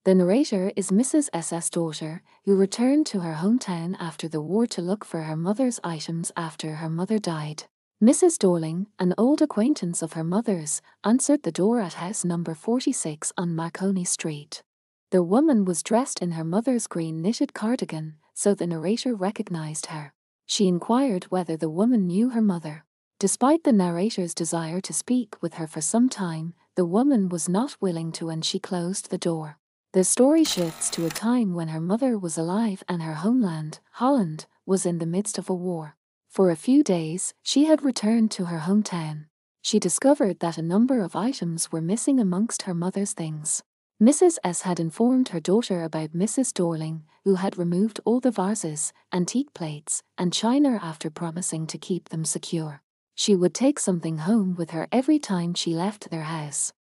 The narrator is Mrs. S.'s daughter, who returned to her hometown after the war to look for her mother's items after her mother died. Mrs. Dorling, an old acquaintance of her mother's, answered the door at house number 46 on Marconi Street. The woman was dressed in her mother's green knitted cardigan, so the narrator recognized her. She inquired whether the woman knew her mother. Despite the narrator's desire to speak with her for some time, the woman was not willing to, and she closed the door. The story shifts to a time when her mother was alive and her homeland, Holland, was in the midst of a war. For a few days, she had returned to her hometown. She discovered that a number of items were missing amongst her mother's things. Mrs. S. had informed her daughter about Mrs. Dorling, who had removed all the vases, antique plates, and china after promising to keep them secure. She would take something home with her every time she left their house.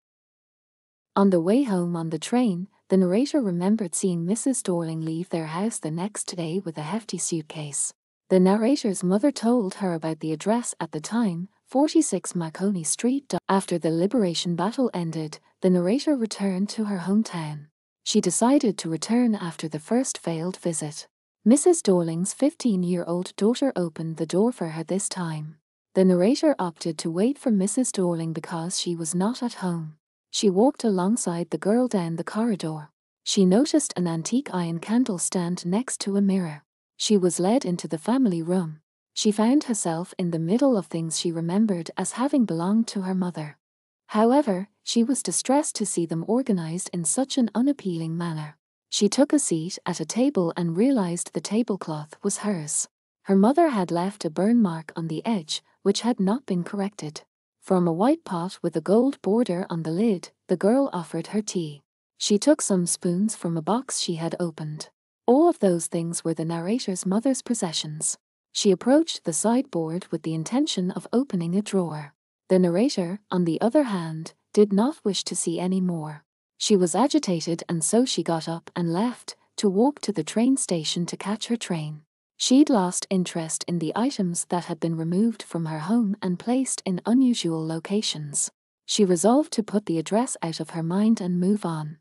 On the way home on the train, the narrator remembered seeing Mrs. Dorling leave their house the next day with a hefty suitcase. The narrator's mother told her about the address at the time, 46 Marconi Street. After the liberation battle ended, the narrator returned to her hometown. She decided to return after the first failed visit. Mrs. Dorling's 15-year-old daughter opened the door for her this time. The narrator opted to wait for Mrs. Dorling because she was not at home. She walked alongside the girl down the corridor. She noticed an antique iron candle stand next to a mirror. She was led into the family room. She found herself in the middle of things she remembered as having belonged to her mother. However, she was distressed to see them organized in such an unappealing manner. She took a seat at a table and realized the tablecloth was hers. Her mother had left a burn mark on the edge, which had not been corrected. From a white pot with a gold border on the lid, the girl offered her tea. She took some spoons from a box she had opened. All of those things were the narrator's mother's possessions. She approached the sideboard with the intention of opening a drawer. The narrator, on the other hand, did not wish to see any more. She was agitated, and so she got up and left, to walk to the train station to catch her train. She'd lost interest in the items that had been removed from her home and placed in unusual locations. She resolved to put the address out of her mind and move on.